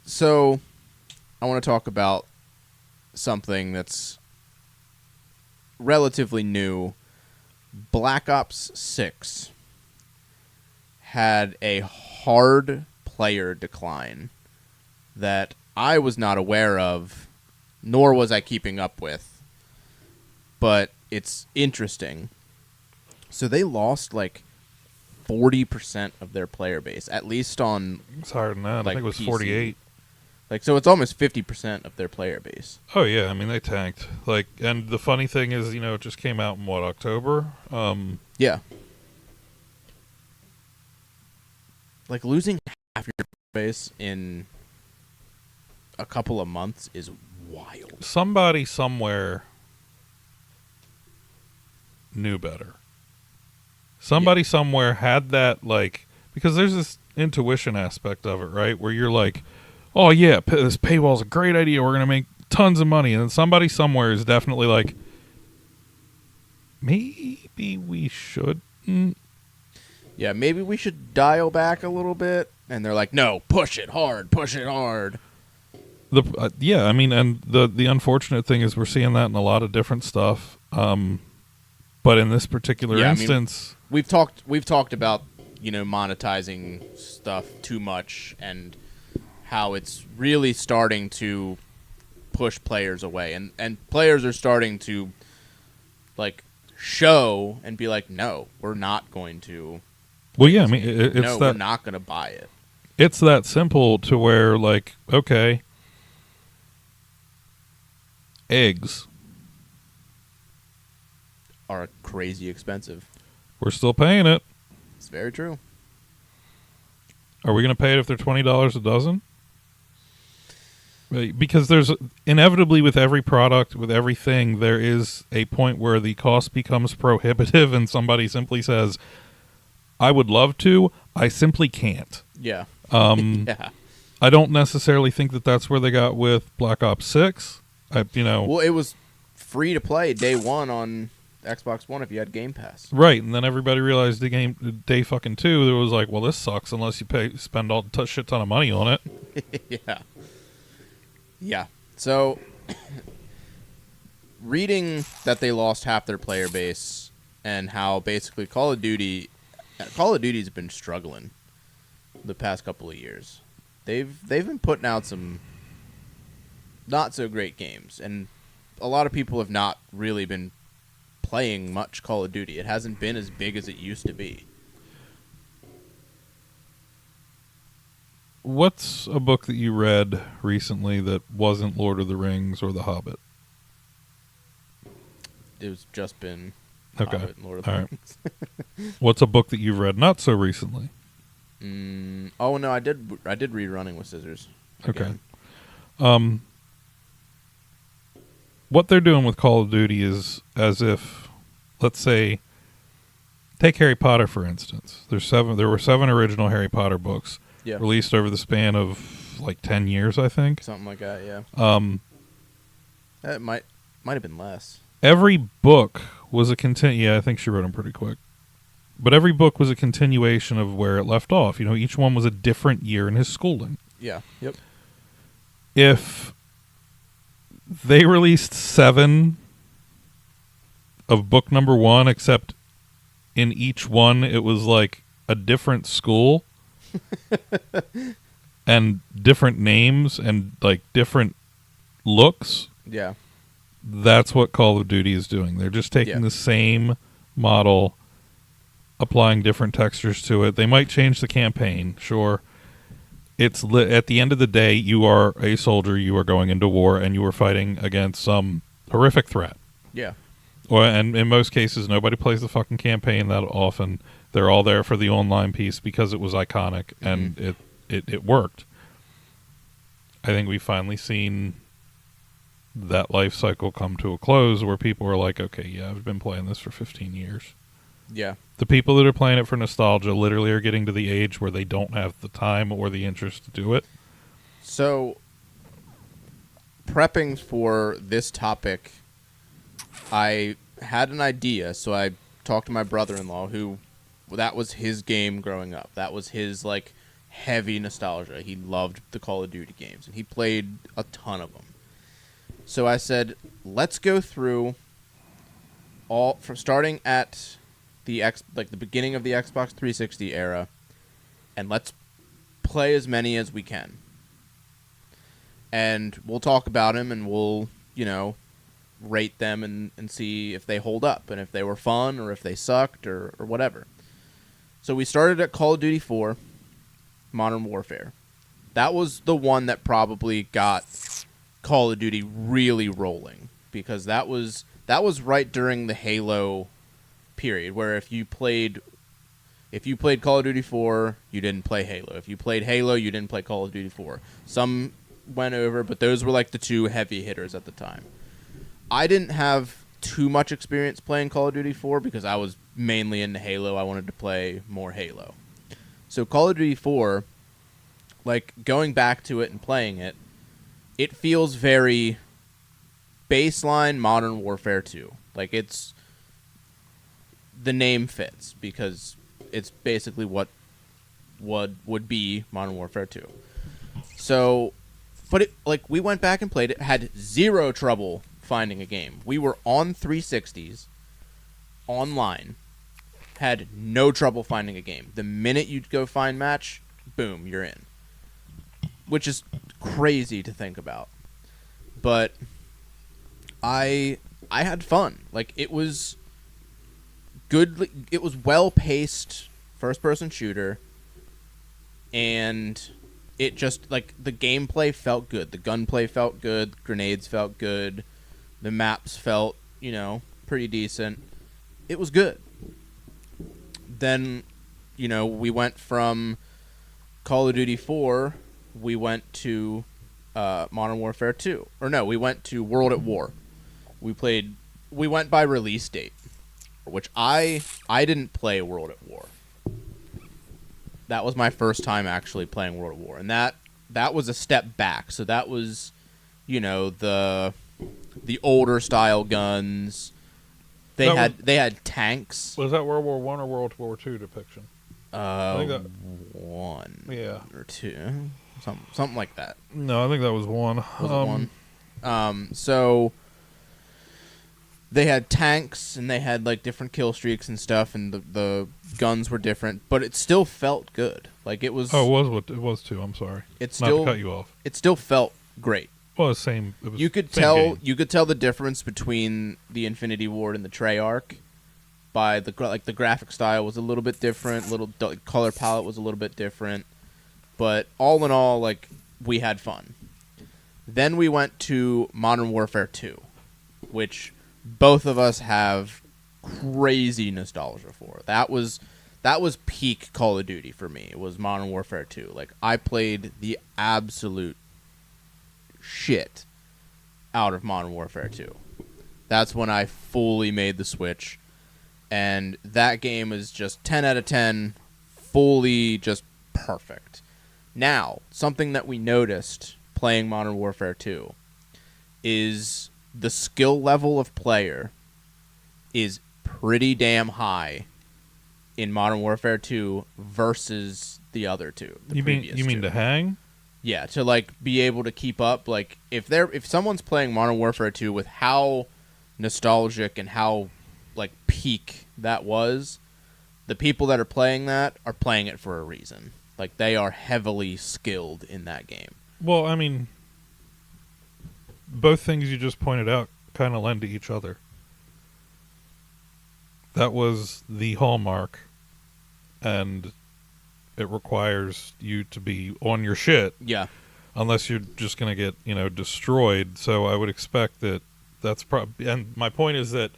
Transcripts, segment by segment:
So, I want to talk about something that's relatively new. Black Ops 6 had a hard player decline that I was not aware of, nor was I keeping up with. But it's interesting. So they lost like 40% of their player base, at least on It's higher than that. like I think it was PC. 48. Like, so it's almost 50% of their player base. Oh yeah, I mean they tanked. Like, and the funny thing is, it just came out in what, October? Yeah. Like, losing half your base in a couple of months is wild. Somebody somewhere knew better. Somebody somewhere had that, like, because there's this intuition aspect of it, right? Where you're like, oh yeah, this paywall's a great idea. We're gonna make tons of money, and then somebody somewhere is definitely like, maybe we shouldn't. Yeah, maybe we should dial back a little bit. And they're like, no, push it hard, push it hard. Yeah, I mean, and the unfortunate thing is we're seeing that in a lot of different stuff. But in this particular instance, we've talked about monetizing stuff too much and how it's really starting to push players away, and players are starting to like show and be like, no, we're not going to. Well, yeah, I mean, it's no, that we're not going to buy it. It's that simple to where, like, okay, eggs are crazy expensive. We're still paying it. It's very true. Are we going to pay it if they're $20 a dozen? Because there's inevitably with every product, with everything, there is a point where the cost becomes prohibitive and somebody simply says, I would love to, I simply can't. Yeah. Yeah. I don't necessarily think that that's where they got with Black Ops 6. Well, it was free to play day one on Xbox One if you had Game Pass. Right, and then everybody realized the game day fucking 2, it was like, well, this sucks unless you spend all shit ton of money on it. Yeah. Yeah. So, reading that they lost half their player base and how basically Call of Duty's been struggling the past couple of years. They've been putting out some not so great games, and a lot of people have not really been playing much Call of Duty. It hasn't been as big as it used to be. What's a book that you read recently that wasn't Lord of the Rings or The Hobbit? It's just been okay. Hobbit and Lord of the Rings. What's a book that you've read not so recently? Oh no, I did read Running with Scissors. Again. Okay. What they're doing with Call of Duty is as if, let's say, take Harry Potter for instance. There were 7 original Harry Potter books released over the span of like 10 years, I think. Something like that, yeah. That might have been less. Every book was a Yeah, I think she wrote them pretty quick. But every book was a continuation of where it left off. Each one was a different year in his schooling. Yeah. Yep. If they released 7 of book number 1, except in each one it was like a different school and different names and like different looks. Yeah. That's what Call of Duty is doing. They're just taking the same model, applying different textures to it. They might change the campaign, sure. It's at the end of the day, you are a soldier, you are going into war, and you are fighting against some horrific threat. Yeah. And in most cases, nobody plays the fucking campaign that often. They're all there for the online piece because it was iconic, and it worked. I think we've finally seen that life cycle come to a close where people are like, okay, yeah, I've been playing this for 15 years. Yeah. The people that are playing it for nostalgia literally are getting to the age where they don't have the time or the interest to do it. So, prepping for this topic, I had an idea, so I talked to my brother-in-law, who that was his game growing up. That was his, like, heavy nostalgia. He loved the Call of Duty games, and he played a ton of them. So I said, let's go through all from starting at the the beginning of the Xbox 360 era, and let's play as many as we can. And we'll talk about them, and we'll, rate them and see if they hold up, and if they were fun, or if they sucked, or whatever. So we started at Call of Duty 4, Modern Warfare. That was the one that probably got Call of Duty really rolling, because that was right during the Halo period, where if you played Call of Duty 4, you didn't play Halo. If you played Halo, you didn't play Call of Duty 4. Some went over, but those were like the two heavy hitters at the time. I didn't have too much experience playing Call of Duty 4 because I was mainly into Halo. I wanted to play more Halo. So Call of Duty 4, like going back to it and playing it, it feels very baseline Modern Warfare 2. Like the name fits because it's basically what would be Modern Warfare 2. So, but we went back and played it, had zero trouble finding a game. We were on 360s, online, had no trouble finding a game. The minute you'd go find match, boom, you're in. Which is crazy to think about. But I had fun. Like, it was good. It was well-paced first-person shooter, and it just, like, the gameplay felt good. The gunplay felt good. Grenades felt good. The maps felt, pretty decent. It was good. Then, we went from Call of Duty 4, we went to Modern Warfare 2. Or no, we went to World at War. We went by release date, which I didn't play World at War. That was my first time actually playing World at War, and that was a step back. So that was, the older style guns. They had tanks. Was that World War One or World War Two depiction? I think that one. Yeah, or two, something like that. No, I think that was one. Was it one? So they had tanks and they had like different kill streaks and stuff, and the guns were different, but it still felt good. Like it was. Oh, it was too. I'm sorry. It's not still to cut you off. It still felt great. Well, the same. It was you could same tell. game. You could tell the difference between the Infinity Ward and the Treyarch by the graphic style was a little bit different. Color palette was a little bit different, but all in all, like we had fun. Then we went to Modern Warfare 2, which both of us have crazy nostalgia for. That was peak Call of Duty for me. It was Modern Warfare 2. Like I played the absolute shit out of Modern Warfare 2. That's when I fully made the switch, and that game is just 10 out of 10, fully just perfect. Now, something that we noticed playing Modern Warfare 2 is the skill level of player is pretty damn high in Modern Warfare 2 versus the other two. You mean to hang? Yeah, to like be able to keep up. Like if someone's playing Modern Warfare 2 with how nostalgic and how like peak that was, the people that are playing that are playing it for a reason. Like they are heavily skilled in that game. Well, I mean, both things you just pointed out kind of lend to each other. That was the hallmark, and it requires you to be on your shit. Yeah. Unless you're just going to get, destroyed. So I would expect that's probably... And my point is that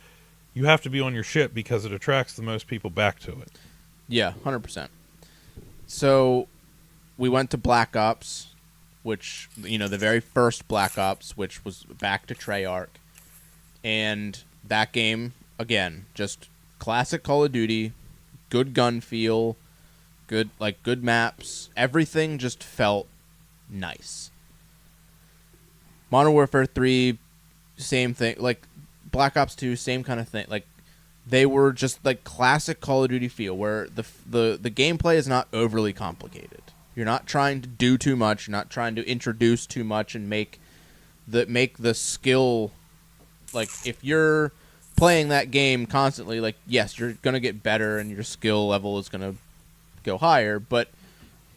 you have to be on your shit because it attracts the most people back to it. Yeah, 100%. So we went to Black Ops, which, the very first Black Ops, which was back to Treyarch. And that game, again, just classic Call of Duty, good gun feel, good maps. Everything just felt nice. Modern Warfare 3, same thing. Like Black Ops 2, same kind of thing. Like they were just like classic Call of Duty feel, where the gameplay is not overly complicated. You're not trying to do too much. You're not trying to introduce too much and make the skill, like, if you're playing that game constantly, like, yes, you're going to get better and your skill level is going to go higher, but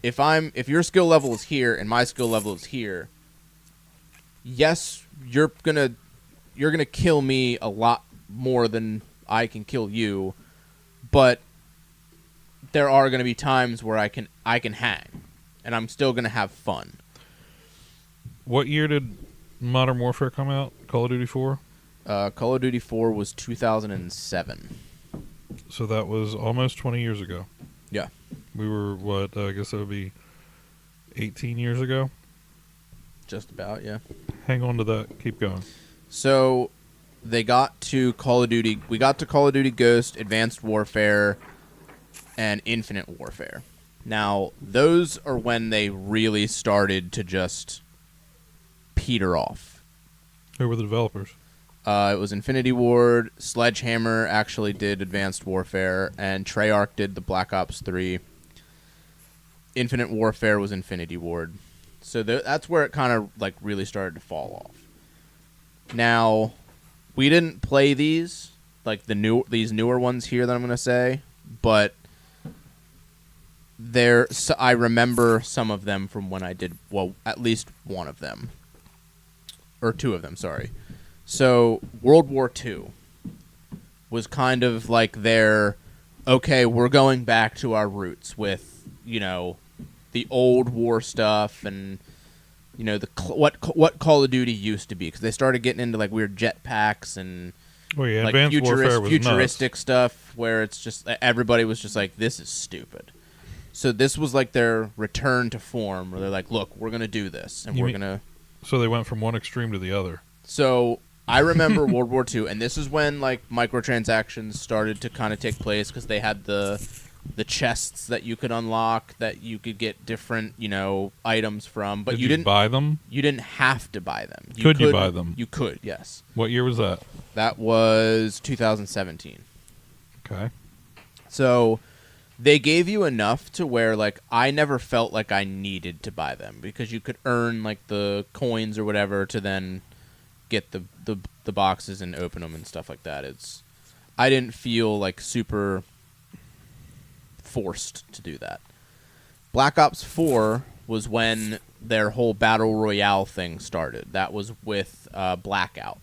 if your skill level is here and my skill level is here, yes, you're going to kill me a lot more than I can kill you, but there are going to be times where I can hang and I'm still going to have fun. What year did Modern Warfare come out? Call of Duty 4? Call of Duty 4 was 2007. So that was almost 20 years ago. Yeah. We were, I guess that would be 18 years ago? Just about, yeah. Hang on to that. Keep going. So they got to Call of Duty. We got to Call of Duty Ghost, Advanced Warfare, and Infinite Warfare. Now, those are when they really started to just peter off. Who were the developers? It was Infinity Ward. Sledgehammer actually did Advanced Warfare, and Treyarch did the Black Ops 3. Infinite Warfare was Infinity Ward. So that's where it kind of like really started to fall off. Now, we didn't play these, like these newer ones here that I'm going to say, but I remember some of them from when I did, well, at least one of them. Or two of them, sorry. So, World War II was kind of like okay, we're going back to our roots with, the old war stuff and, what Call of Duty used to be. Because they started getting into, like, weird jetpacks and, like, Advanced Warfare was futuristic nuts. stuff where it's just, everybody was just like, this is stupid. So this was like their return to form, where they're like, look, we're going to do this, and we're going to... So they went from one extreme to the other. So I remember World War II, and this is when like microtransactions started to kind of take place, because they had the chests that you could unlock, that you could get different, items from. But you didn't buy them? You didn't have to buy them. Could you buy them? You could, yes. What year was that? That was 2017. Okay. So... they gave you enough to where, like, I never felt like I needed to buy them, because you could earn, like, the coins or whatever to then get the boxes and open them and stuff like that. I didn't feel, like, super forced to do that. Black Ops 4 was when their whole Battle Royale thing started. That was with Blackout.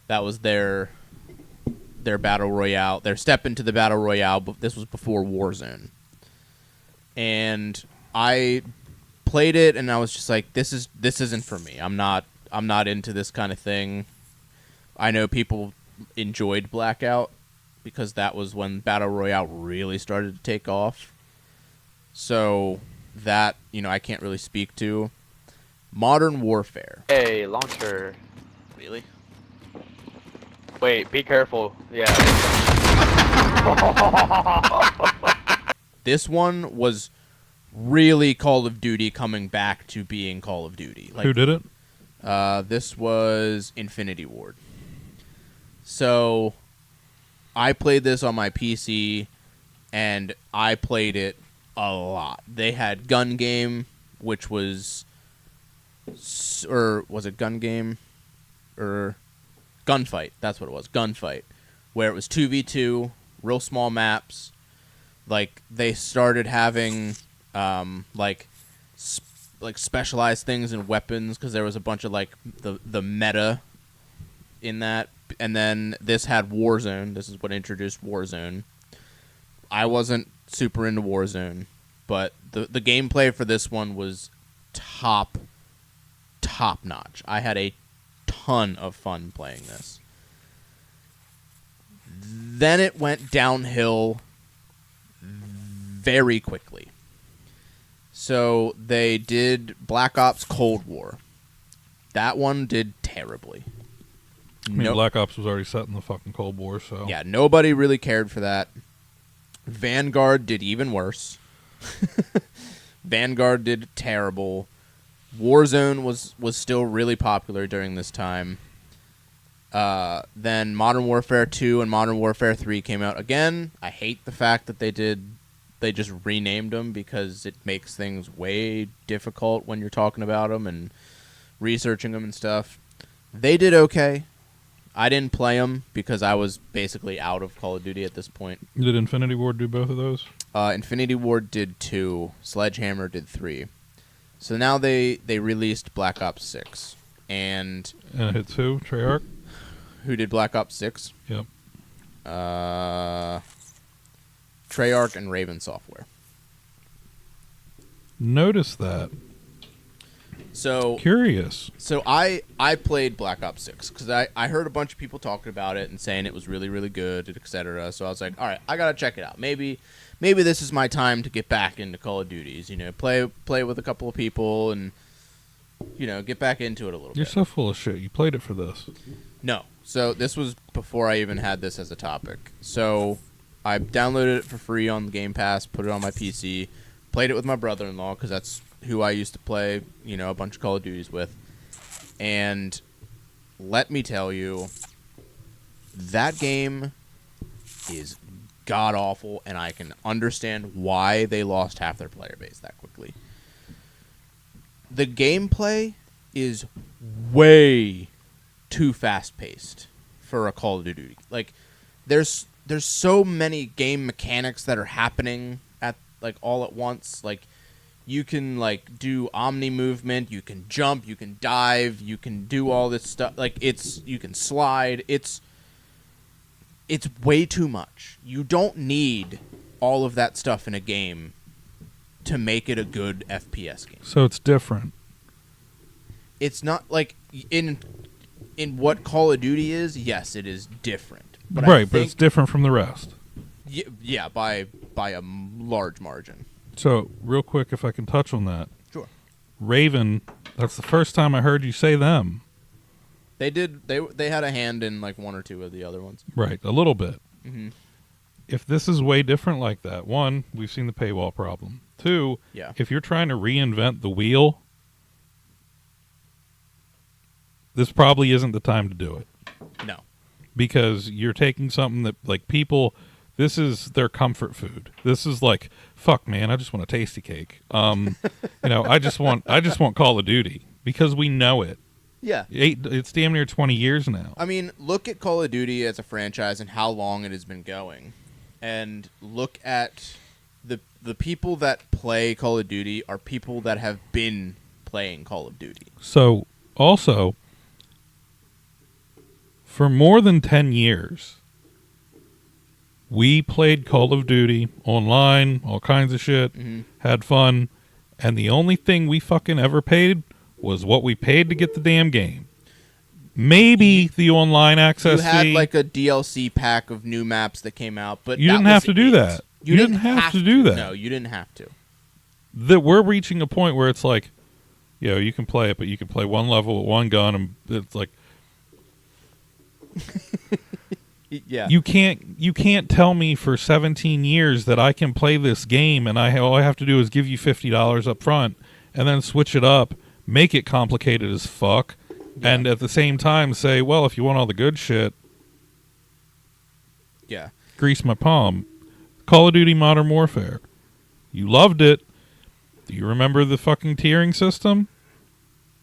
That was their Battle Royale, their step into the Battle Royale, but this was before Warzone. And I played it, and I was just like, this isn't for me. I'm not into this kind of thing. I know people enjoyed Blackout, because that was when Battle Royale really started to take off. So that, I can't really speak to. Modern Warfare. Hey, launcher. Really? Wait, be careful. Yeah. This one was really Call of Duty coming back to being Call of Duty. Like, who did it? This was Infinity Ward. So, I played this on my PC, and I played it a lot. They had Gun Game, which was... or was it Gun Game? Or... Gunfight, that's what it was, Gunfight, where it was 2v2, real small maps. Like, they started having, specialized things and weapons, because there was a bunch of, like, the meta in that. And then this had Warzone. This is what introduced Warzone. I wasn't super into Warzone, but the gameplay for this one was top notch. I had a ton of fun playing this. Then it went downhill very quickly. So they did Black Ops Cold War. That one did terribly. I mean, Black Ops was already set in the fucking Cold War, so... yeah, nobody really cared for that. Vanguard did even worse. Vanguard did terrible. Warzone was still really popular during this time. Then Modern Warfare 2 and Modern Warfare 3 came out again. I hate the fact that they did they just renamed them because it makes things way difficult when you're talking about them and researching them and stuff. They did okay. I didn't play them because I was basically out of Call of Duty at this point. Did Infinity Ward do both of those? Infinity Ward did 2. Sledgehammer did 3. So now they released Black Ops 6. And it hits who? Treyarch? Who did Black Ops 6? Yep. Treyarch and Raven Software. Notice that. So Curious. So I played Black Ops 6 because I heard a bunch of people talking about it and saying it was really, really good, etc. So I was like, all right, I gotta check it out. Maybe this is my time to get back into Call of Duties. You know, play with a couple of people and get back into it a little You're bit. so full of shit. You played it for this. No. So this was before I even had this as a topic. So I downloaded it for free on the Game Pass, put it on my PC, played it with my brother-in-law because that's who I used to play, a bunch of Call of Duties with. And let me tell you, that game is god-awful, and I can understand why they lost half their player base that quickly. The gameplay is way too fast-paced for a Call of Duty. Like, there's so many game mechanics that are happening at all at once. Like, you can do omni movement, you can jump, you can dive, you can do all this stuff. You can slide. It's way too much. You don't need all of that stuff in a game to make it a good FPS game. So it's different. It's not like in what Call of Duty is. Yes, it is different. But Right, but it's different from the rest. Yeah, by a large margin. So, real quick, if I can touch on that. Sure. Raven, that's the first time I heard you say them. They did. They had a hand in one or two of the other ones. Right, a little bit. Mm-hmm. If this is way different like that, one, we've seen the paywall problem. Two, Yeah. If you're trying to reinvent the wheel, this probably isn't the time to do it. No. Because you're taking something that, people, this is their comfort food. This is like, fuck, man, I just want a tasty cake. I just want Call of Duty because we know it. Yeah. It's damn near 20 years now. I mean, look at Call of Duty as a franchise and how long it has been going. And look at the people that play Call of Duty are people that have been playing Call of Duty. So, also, for more than 10 years, we played Call of Duty online, all kinds of shit, had fun, and the only thing we fucking ever paid was what we paid to get the damn game. Maybe the online access You had fee. a DLC pack of new maps that came out, but You didn't have to do that. You didn't have to do that. No, you didn't have to. That we're reaching a point where it's like, you can play it, but you can play one level with one gun, and it's like, Yeah. you can't tell me for 17 years that I can play this game and all I have to do is give you $50 up front and then switch it up, make it complicated as fuck, and at the same time say, well, if you want all the good shit, Yeah. grease my palm. Call of Duty Modern Warfare. You loved it. Do you remember the fucking tiering system?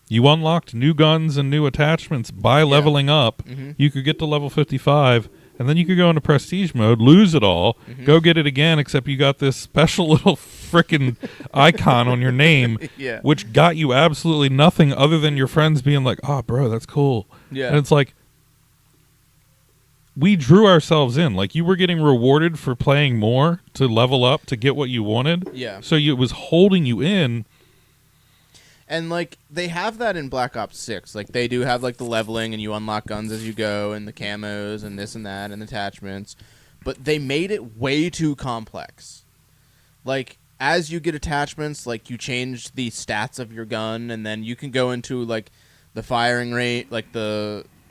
You unlocked new guns and new attachments by leveling up. Mm-hmm. You could get to level 55, and then you could go into prestige mode, lose it all, go get it again, except you got this special little frickin' icon on your name, Yeah. which got you absolutely nothing other than your friends being like, oh, bro, that's cool. Yeah. And it's like, we drew ourselves in. Like, you were getting rewarded for playing more to level up to get what you wanted. Yeah. So it was holding you in. And they have that in Black Ops 6. They do have the leveling and you unlock guns as you go and the camos and this and that and attachments. But they made it way too complex. As you get attachments, you change the stats of your gun and then you can go into the firing rate,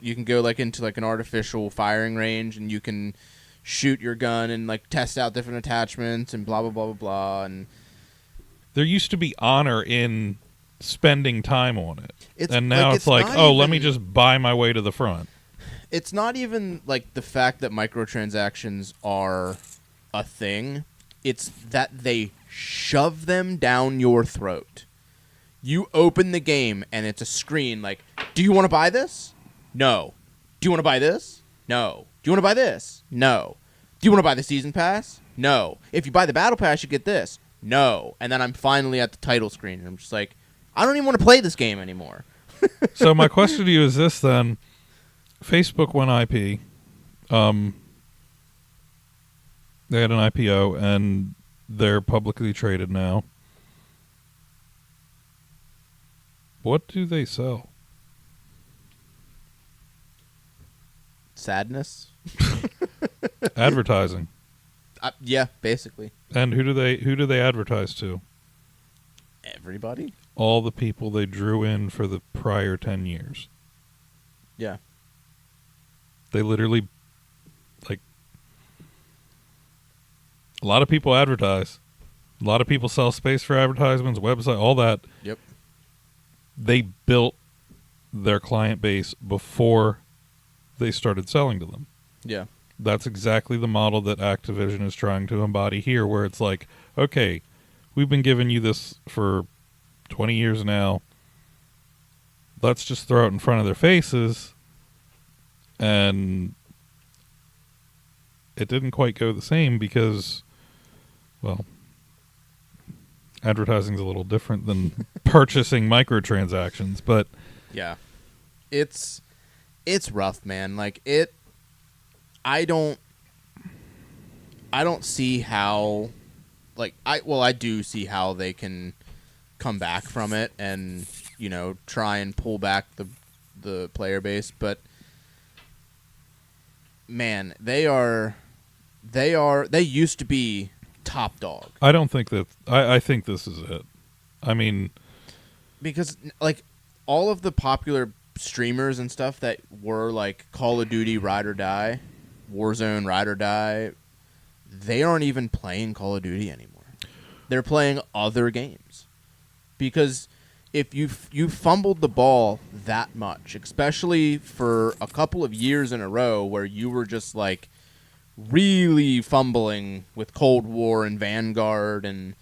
you can go into an artificial firing range and you can shoot your gun and test out different attachments and blah blah blah blah blah. And There used to be honor in spending time on it. And now it's not let me even- just buy my way to the front. It's not even the fact that microtransactions are a thing. It's that they shove them down your throat. You open the game and it's a screen like, do you want to buy this? No. Do you want to buy this? No. Do you want to buy this? No. Do you want to buy the season pass? No. If you buy the battle pass, you get this. No. And then I'm finally at the title screen and I'm just like, I don't even want to play this game anymore. So my question to you is this then. Facebook went IP. They had an IPO and they're publicly traded now. What do they sell? Sadness? Advertising. Yeah, basically. And who do they advertise to? Everybody? All the people they drew in for the prior 10 years. Yeah. They literally, like, a lot of people advertise. A lot of people sell space for advertisements, website, all that. Yep. They built their client base before they started selling to them. Yeah. That's exactly the model that Activision is trying to embody here, where it's like, okay, we've been giving you this for 20 years now. Let's just throw it in front of their faces. And it didn't quite go the same because, well, advertising's a little different than purchasing microtransactions, but yeah. It's rough, man. Like I don't see how, like, I do see how they can come back from it and, you know, try and pull back the player base, but man, they used to be top dog. I don't think that, I think this is it. I mean, because like all of the popular streamers and stuff that were like Call of Duty Ride or Die, Warzone Ride or Die, they aren't even playing Call of Duty anymore. They're playing other games. Because if you fumbled the ball that much, especially for a couple of years in a row where you were just like really fumbling with Cold War and Vanguard and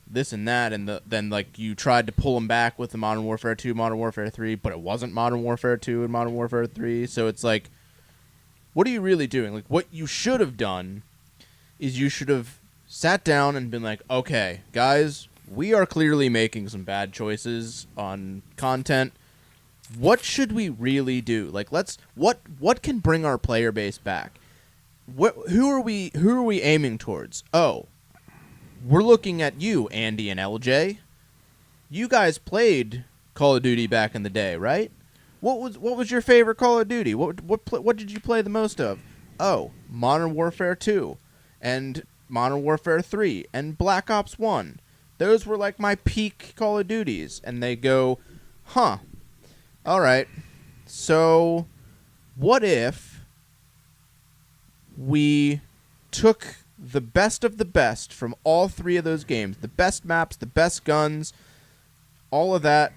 this and that, and then like you tried to pull them back with the Modern Warfare 2, Modern Warfare 3, but it wasn't Modern Warfare 2 and Modern Warfare 3. So it's like, what are you really doing? Like, what you should have done is you should have sat down and been like, okay, guys, we are clearly making some bad choices on content. What should we really do? Like, what can bring our player base back? Who are we aiming towards? Oh, we're looking at you, Andy and LJ. You guys played Call of Duty back in the day, right? What was your favorite Call of Duty? What did you play the most of? Oh, Modern Warfare 2 and Modern Warfare 3 and Black Ops 1. Those were like my peak Call of Duties. And they go, huh, all right, so what if we took the best of the best from all three of those games, the best maps, the best guns, all of that,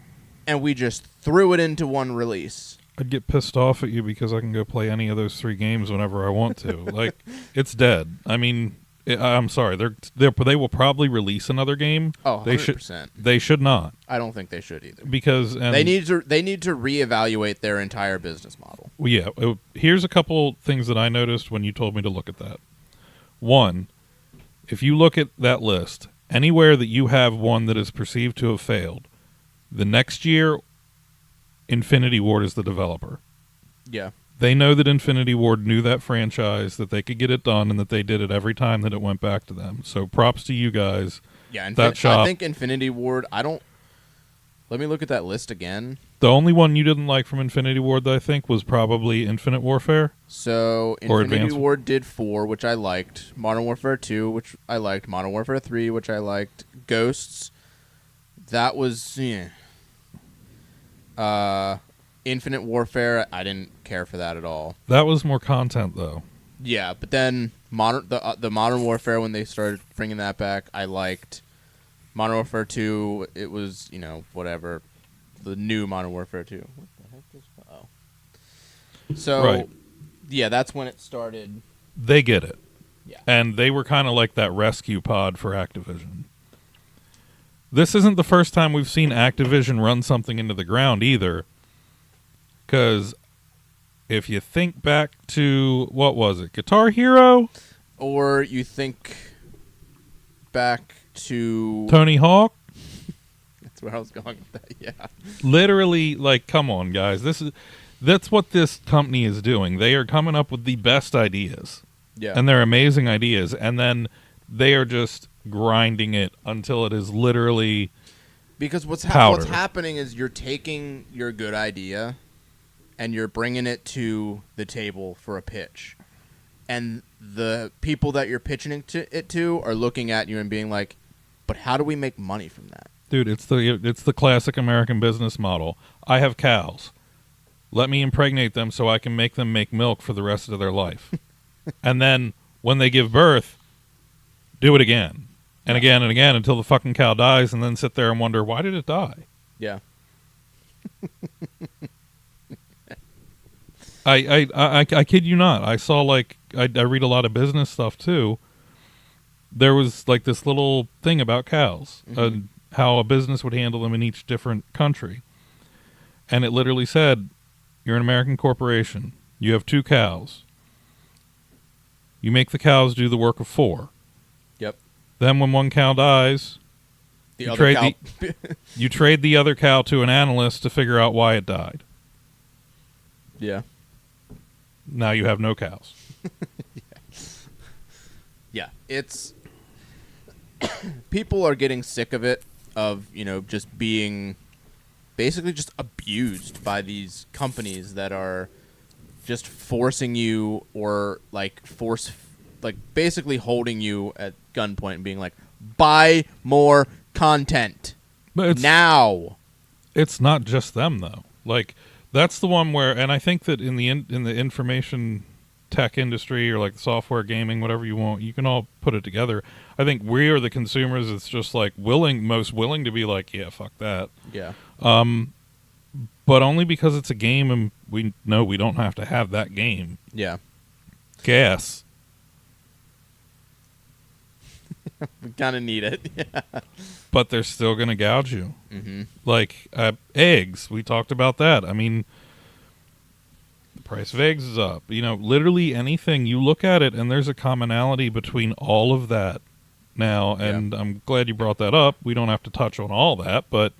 and we just threw it into one release? I'd get pissed off at you because I can go play any of those three games whenever I want to. Like, it's dead. I mean, I'm sorry. They will probably release another game. Oh, 100%. They should not. I don't think they should either. Because they need to reevaluate their entire business model. Well, yeah. Here's a couple things that I noticed when you told me to look at that. One, if you look at that list, anywhere that you have one that is perceived to have failed, the next year, Infinity Ward is the developer. Yeah. They know that Infinity Ward knew that franchise, that they could get it done, and that they did it every time that it went back to them. So props to you guys. Yeah, that shop. I think Infinity Ward, let me look at that list again. The only one you didn't like from Infinity Ward that I think was probably Infinite Warfare. So Infinity Ward did 4, which I liked. Modern Warfare 2, which I liked. Modern Warfare 3, which I liked. Ghosts, that was, yeah. Infinite Warfare, I didn't care for that at all. That was more content, though. Yeah, but then the Modern Warfare, when they started bringing that back, I liked. Modern Warfare 2, it was, you know, whatever. The new Modern Warfare 2. What the heck is... Oh. So, right. Yeah, that's when it started. They get it. Yeah. And they were kind of like that rescue pod for Activision. This isn't the first time we've seen Activision run something into the ground either. Because if you think back to, what was it, Guitar Hero? Or you think back to... Tony Hawk? That's where I was going with that, yeah. Literally, like, come on, guys. That's what this company is doing. They are coming up with the best ideas. Yeah. And they're amazing ideas. And then they are just grinding it until it is literally because what's happening is you're taking your good idea and you're bringing it to the table for a pitch. And the people that you're pitching it to are looking at you and being like, but how do we make money from that? Dude, it's the classic American business model. I have cows. Let me impregnate them so I can make them make milk for the rest of their life. And then when they give birth, do it again. And again and again until the fucking cow dies, and then sit there and wonder, why did it die? Yeah. I kid you not. I saw, like, I read a lot of business stuff too. There was like this little thing about cows, how a business would handle them in each different country. And it literally said, you're an American corporation. You have 2 cows. You make the cows do the work of 4. Yep. Then when one cow dies, you trade the other cow to an analyst to figure out why it died. Yeah. Now you have no cows. Yeah. It's... people are getting sick of it, of, just being basically just abused by these companies that are just forcing you or, basically holding you at gunpoint and being like, buy more content. But now. It's not just them, though. Like, that's the one where, and I think that in the information tech industry or like software gaming, whatever you want, you can all put it together. I think we are the consumers. It's just like most willing to be like, yeah, fuck that. Yeah. But only because it's a game and we know we don't have to have that game. Yeah. Gas. We kind of need it. Yeah. But they're still going to gouge you. Mm-hmm. Like, eggs. We talked about that. I mean, the price of eggs is up. Literally anything. You look at it, and there's a commonality between all of that now. And I'm glad you brought that up. We don't have to touch on all that, but...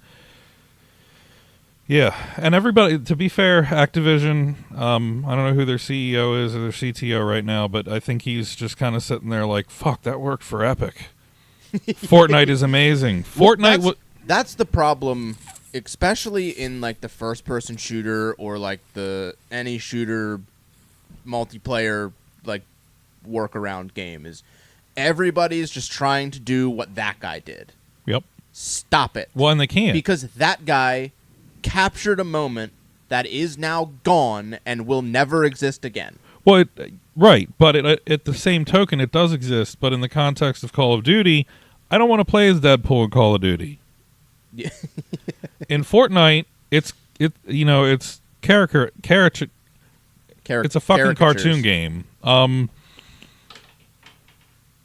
yeah, and everybody, to be fair, Activision, I don't know who their CEO is or their CTO right now, but I think he's just kind of sitting there like, fuck, that worked for Epic. Fortnite is amazing. Fortnite that's the problem, especially in like the first-person shooter or like any shooter multiplayer like workaround game is everybody's just trying to do what that guy did. Yep. Stop it. Well, and they can't. Because that guy captured a moment that is now gone and will never exist again. Well, right, but at the same token, it does exist, but in the context of Call of Duty, I don't want to play as Deadpool in Call of Duty. Yeah. In Fortnite, it's caricature. It's a fucking cartoon game.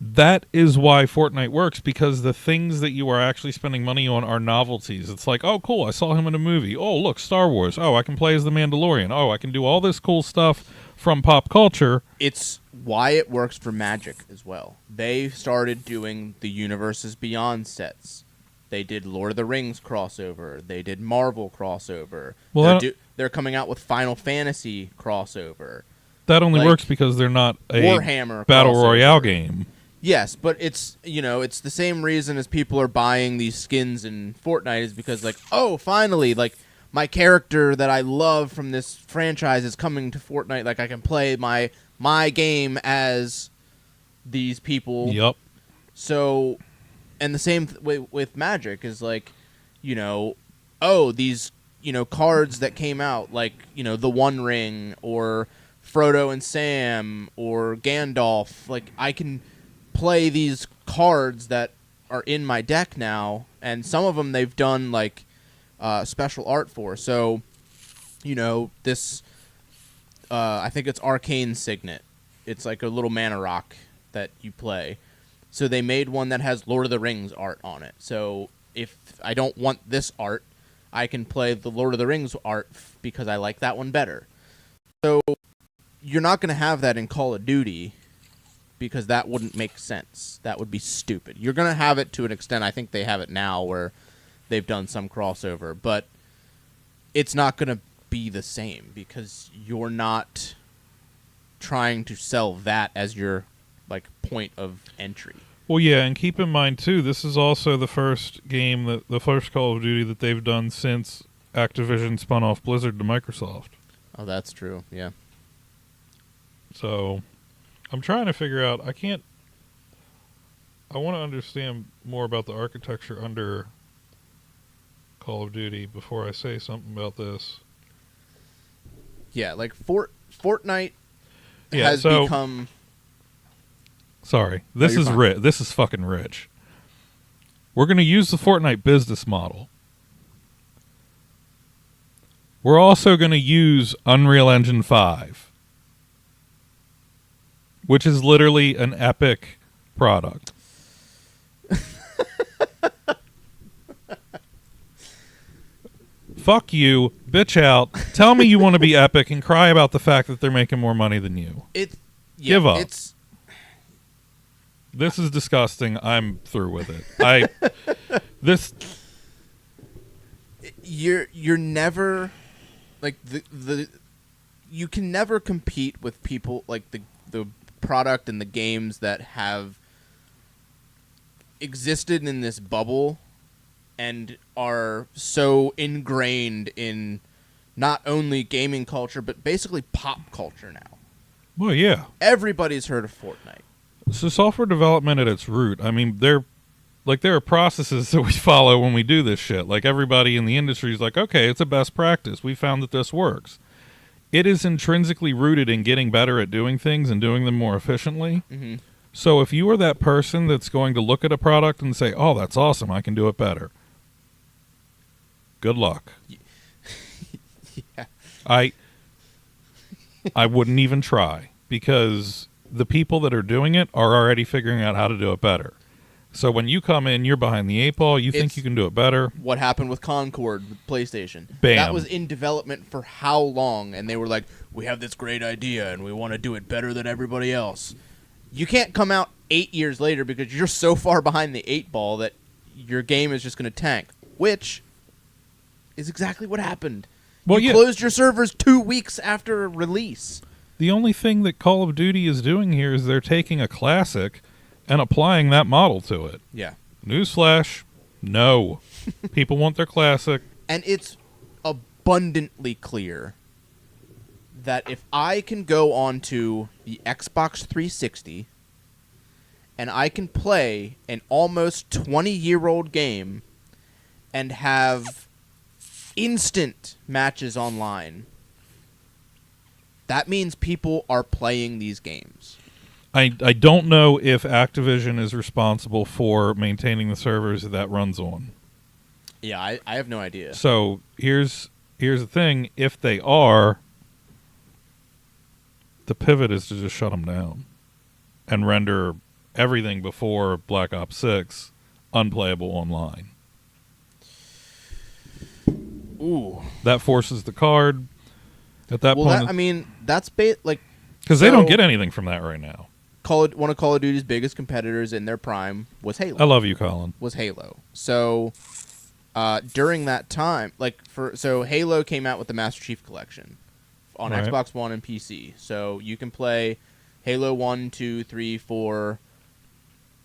That is why Fortnite works, because the things that you are actually spending money on are novelties. It's like, oh, cool, I saw him in a movie. Oh, look, Star Wars. Oh, I can play as the Mandalorian. Oh, I can do all this cool stuff from pop culture. It's why it works for Magic as well. They started doing the Universes Beyond sets. They did Lord of the Rings crossover. They did Marvel crossover. Well, they're coming out with Final Fantasy crossover. That only works because they're not a Warhammer Battle crossover. Royale game. Yes, but it's it's the same reason as people are buying these skins in Fortnite is because like, oh, finally, like my character that I love from this franchise is coming to Fortnite. Like I can play my game as these people. Yep. So, and the same with Magic is like, oh, these cards that came out like the One Ring or Frodo and Sam or Gandalf. Like I can play these cards that are in my deck now, and some of them they've done like special art for. So, this I think it's Arcane Signet. It's like a little mana rock that you play. So they made one that has Lord of the Rings art on it. So if I don't want this art, I can play the Lord of the Rings art because I like that one better. So you're not going to have that in Call of Duty because that wouldn't make sense. That would be stupid. You're going to have it to an extent. I think they have it now where they've done some crossover, but it's not going to be the same because you're not trying to sell that as your like point of entry. Well, yeah, and keep in mind too, this is also the first game the first Call of Duty that they've done since Activision spun off Blizzard to Microsoft. Oh, that's true. Yeah. So, I'm trying to figure out. I want to understand more about the architecture under Call of Duty before I say something about this. Yeah, like Fortnite has become. Sorry, this is rich. This is fucking rich. We're going to use the Fortnite business model. We're also going to use Unreal Engine 5, which is literally an epic product. Fuck you, bitch out. Tell me you want to be epic and cry about the fact that they're making more money than you. Give up. This is disgusting. I'm through with it. You're never like the you can never compete with people like the product and the games that have existed in this bubble and are so ingrained in not only gaming culture but basically pop culture now. Well, yeah. Everybody's heard of Fortnite. So software development at its root, I mean, there are processes that we follow when we do this shit. Like everybody in the industry is like, okay, it's a best practice. We found that this works. It is intrinsically rooted in getting better at doing things and doing them more efficiently. Mm-hmm. So if you are that person that's going to look at a product and say, oh, that's awesome, I can do it better. Good luck. Yeah. I wouldn't even try because the people that are doing it are already figuring out how to do it better. So when you come in, you're behind the eight ball. You think you can do it better. What happened with Concord with PlayStation? Bam. That was in development for how long? And they were like, we have this great idea, and we want to do it better than everybody else. You can't come out 8 years later because you're so far behind the eight ball that your game is just going to tank, which is exactly what happened. Well, you closed your servers 2 weeks after release. The only thing that Call of Duty is doing here is they're taking a classic and applying that model to it. Yeah. Newsflash, no. People want their classic. And it's abundantly clear that if I can go onto the Xbox 360 and I can play an almost 20-year-old game and have instant matches online, that means people are playing these games. I don't know if Activision is responsible for maintaining the servers that runs on. Yeah, I have no idea. So here's the thing. If they are, the pivot is to just shut them down and render everything before Black Ops 6 unplayable online. Ooh. That forces the card at that point. I mean, that's like... Because they don't get anything from that right now. One of Call of Duty's biggest competitors in their prime was Halo. I love you, Colin. Was Halo. So during that time, Halo came out with the Master Chief Collection on Xbox One and PC. So you can play Halo 1, 2, 3, 4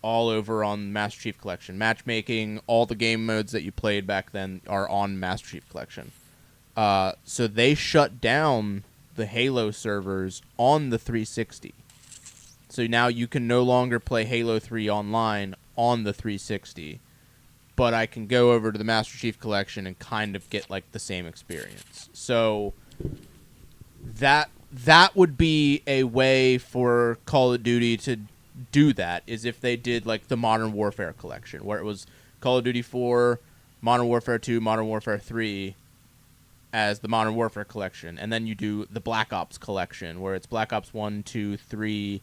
all over on Master Chief Collection. Matchmaking, all the game modes that you played back then are on Master Chief Collection. So they shut down the Halo servers on the 360. So now you can no longer play Halo 3 online on the 360, but I can go over to the Master Chief Collection and kind of get like the same experience. So that would be a way for Call of Duty to do that, is if they did like the Modern Warfare Collection, where it was Call of Duty 4, Modern Warfare 2, Modern Warfare 3 as the Modern Warfare Collection, and then you do the Black Ops Collection, where it's Black Ops 1, 2, 3,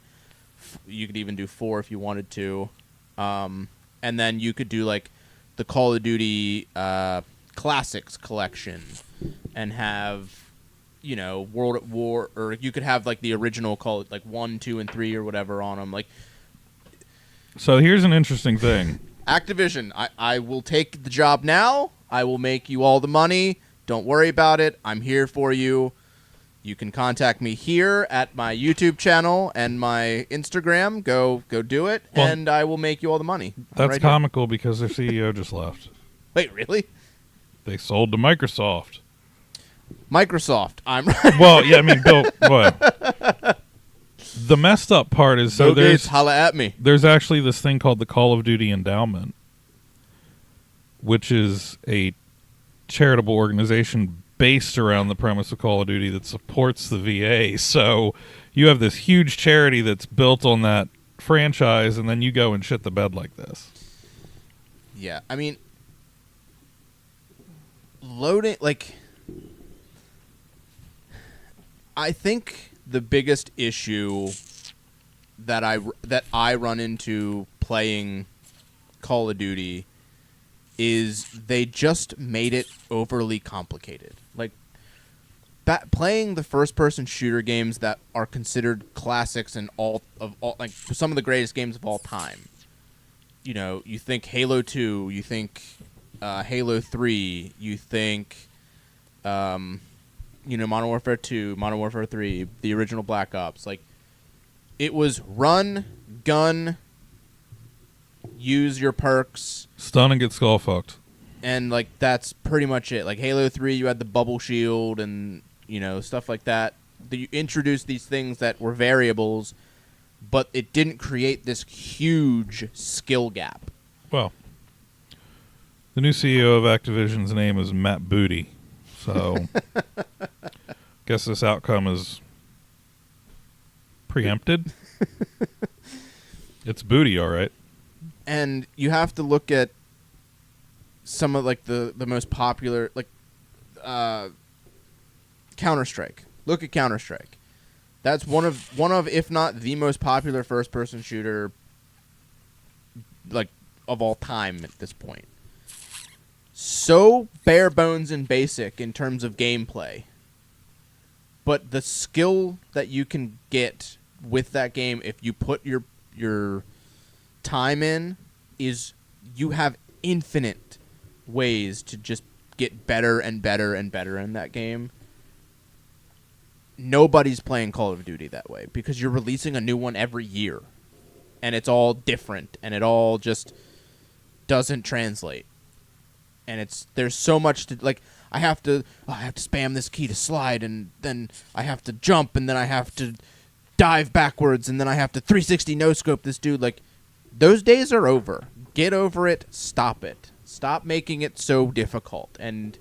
You could even do 4 if you wanted to. And then you could do like the Call of Duty Classics collection and have, World at War, or you could have like the original Call, like 1, 2, and 3 or whatever on them. Like, so here's an interesting thing. Activision, I will take the job now. I will make you all the money. Don't worry about it. I'm here for you. You can contact me here at my YouTube channel and my Instagram. Go do it, Well, and I will make you all the money. That's right comical because their CEO just left. Wait, really? They sold to Microsoft. Microsoft. I'm Well, yeah, I mean, Bill. Well, the messed up part is so there's holla at me. There's actually this thing called the Call of Duty Endowment, which is a charitable organization based around the premise of Call of Duty that supports the VA. So you have this huge charity that's built on that franchise, and then you go and shit the bed like this. Yeah, I mean, loading, like, I think the biggest issue that I run into playing Call of Duty is they just made it overly complicated. Like, playing the first-person shooter games that are considered classics and like some of the greatest games of all time. You think Halo 2, you think Halo 3, you think Modern Warfare 2, Modern Warfare 3, the original Black Ops. Like, it was run, gun, use your perks, stun and get skull fucked, and like that's pretty much it. Like Halo 3, you had the bubble shield and stuff like that. You introduced these things that were variables, but it didn't create this huge skill gap. Well, the new CEO of Activision's name is Matt Booty, so guess this outcome is preempted. It's Booty, all right. And you have to look at some of like the most popular, like Counter-Strike. Look at Counter-Strike. That's one of if not the most popular first-person shooter, like, of all time at this point. So bare bones and basic in terms of gameplay, but the skill that you can get with that game if you put your time in is you have infinite ways to just get better and better and better in that game. Nobody's playing Call of Duty that way because you're releasing a new one every year and it's all different and it all just doesn't translate. And there's so much to, like, I have to spam this key to slide, and then I have to jump, and then I have to dive backwards, and then I have to 360 no-scope this dude. Like, those days are over. Get over it. Stop it. Stop making it so difficult, and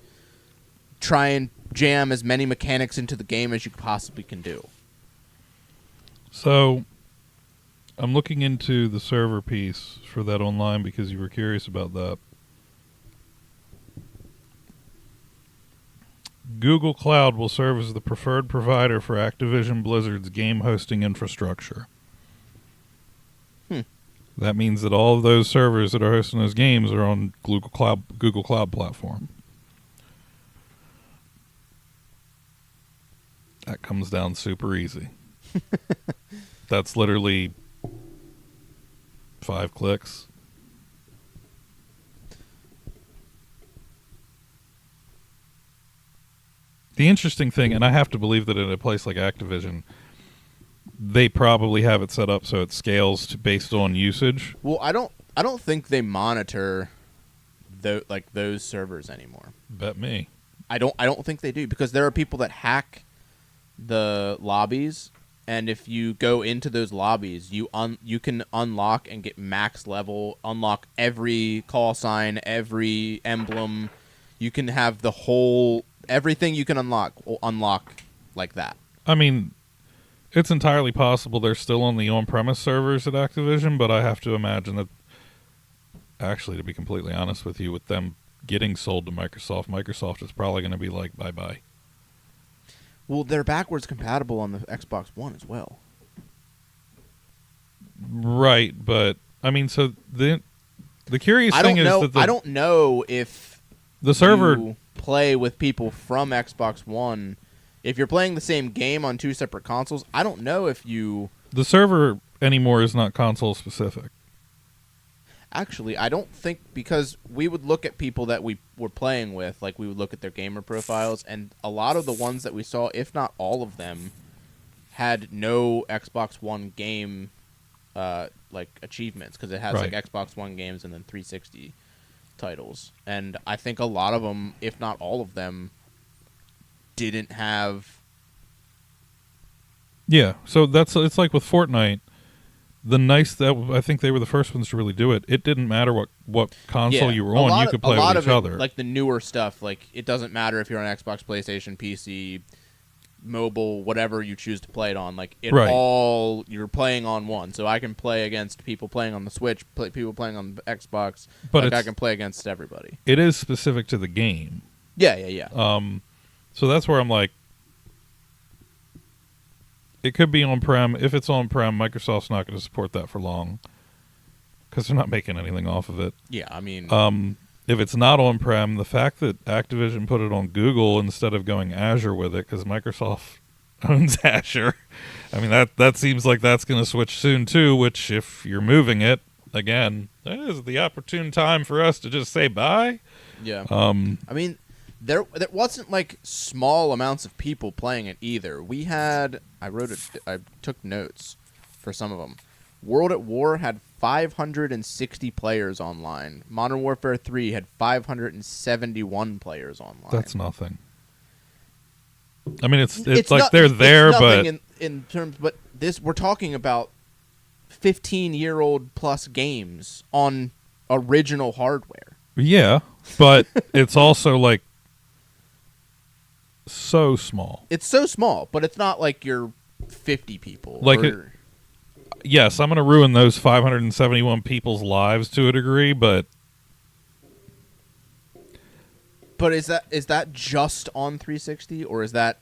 try and jam as many mechanics into the game as you possibly can do. So, I'm looking into the server piece for that online because you were curious about that. Google Cloud will serve as the preferred provider for Activision Blizzard's game hosting infrastructure. That means that all of those servers that are hosting those games are on Google Cloud platform. That comes down super easy. That's literally 5 clicks. The interesting thing, and I have to believe that in a place like Activision, they probably have it set up so it scales based on usage. Well, I don't think they monitor those servers anymore. Bet me. I don't think they do, because there are people that hack the lobbies, and if you go into those lobbies, you can unlock and get max level, unlock every call sign, every emblem. You can have the whole everything you can unlock will unlock like that. I mean, it's entirely possible they're still on the on-premise servers at Activision, but I have to imagine that, actually, to be completely honest with you, with them getting sold to Microsoft is probably going to be like, bye-bye. Well, they're backwards compatible on the Xbox One as well. Right, but I mean, so the curious thing is that I don't know if the server you play with people from Xbox One. If you're playing the same game on two separate consoles, I don't know if you... The server anymore is not console specific. Actually, I don't think, because we would look at people that we were playing with, like we would look at their gamer profiles, and a lot of the ones that we saw, if not all of them, had no Xbox One game like achievements, because it has Right. like Xbox One games and then 360 titles. And I think a lot of them, if not all of them, didn't have... Yeah, so it's like with Fortnite. I think they were the first ones to really do it. It didn't matter what console you were on, you could play with each other. Like the newer stuff, like it doesn't matter if you're on Xbox, PlayStation, PC, mobile, whatever you choose to play it on. Like it Right. all, you're playing on one. So I can play against people playing on the Switch, people playing on the Xbox. But like I can play against everybody. It is specific to the game. Yeah. So that's where I'm like, it could be on-prem. If it's on-prem, Microsoft's not going to support that for long because they're not making anything off of it. Yeah, I mean... if it's not on-prem, the fact that Activision put it on Google instead of going Azure with it, because Microsoft owns Azure, I mean, that seems like that's going to switch soon too, which if you're moving it, again, that is the opportune time for us to just say bye. Yeah. I mean... There wasn't like small amounts of people playing it either. We had, I took notes for some of them. World at War had 560 players online. Modern Warfare 3 had 571 players online. That's nothing. I mean, it's like not, they're there, it's but nothing in terms. But this, we're talking about 15-year-old plus games on original hardware. Yeah, but it's also like so small. It's so small, but it's not like you're 50 people. Like yes, I'm going to ruin those 571 people's lives to a degree, but is that just on 360 or is that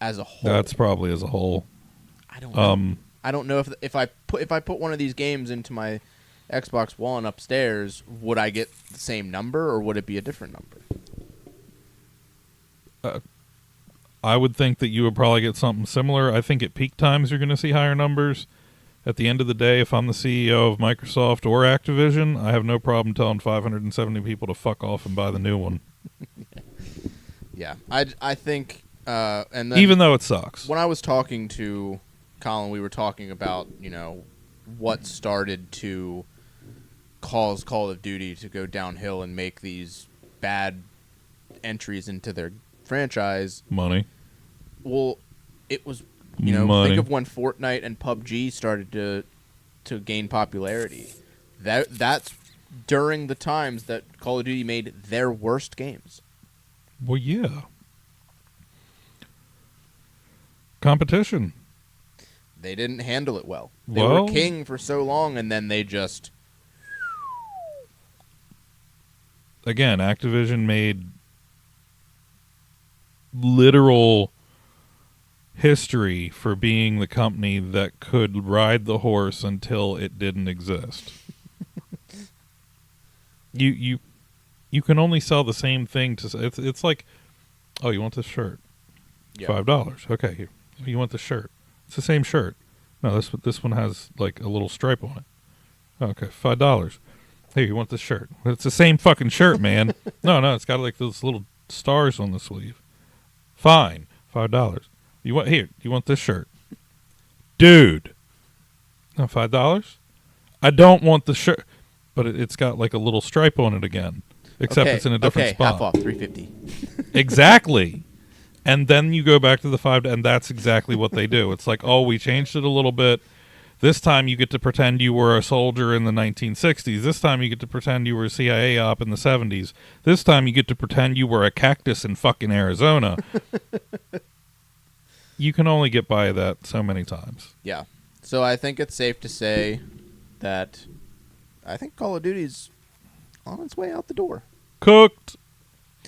as a whole? that's probably as a whole. I don't know. I don't know if I put one of these games into my Xbox One upstairs, would I get the same number or would it be a different number? I would think that you would probably get something similar. I think at peak times you're going to see higher numbers. At the end of the day, if I'm the CEO of Microsoft or Activision, I have no problem telling 570 people to fuck off and buy the new one. Yeah, I think, and then even though it sucks. When I was talking to Colin, we were talking about, what started to cause Call of Duty to go downhill and make these bad entries into their franchise. Money. Well, it was, Money. think of when Fortnite and PUBG started to gain popularity. That's during the times that Call of Duty made their worst games. Well, yeah. Competition. They didn't handle it well. They were king for so long, and then they just... Again, Activision made literal history for being the company that could ride the horse until it didn't exist. You can only sell the same thing to... It's like, oh, you want this shirt? Yeah. $5. Okay, here. You want the shirt? It's the same shirt. No, this one has like a little stripe on it. Okay, $5. Hey, you want this shirt? It's the same fucking shirt, man. No, it's got like those little stars on the sleeve. Fine, $5. You want this shirt? Dude. No, $5? I don't want the shirt. But it's got like a little stripe on it again. Except it's in a different spot. Half off, $3.50. Exactly. And then you go back to the $5, and that's exactly what they do. It's like, oh, we changed it a little bit. This time you get to pretend you were a soldier in the 1960s. This time you get to pretend you were a CIA op in the 70s. This time you get to pretend you were a cactus in fucking Arizona. You can only get by that so many times. Yeah. So I think it's safe to say that I think Call of Duty's on its way out the door. Cooked.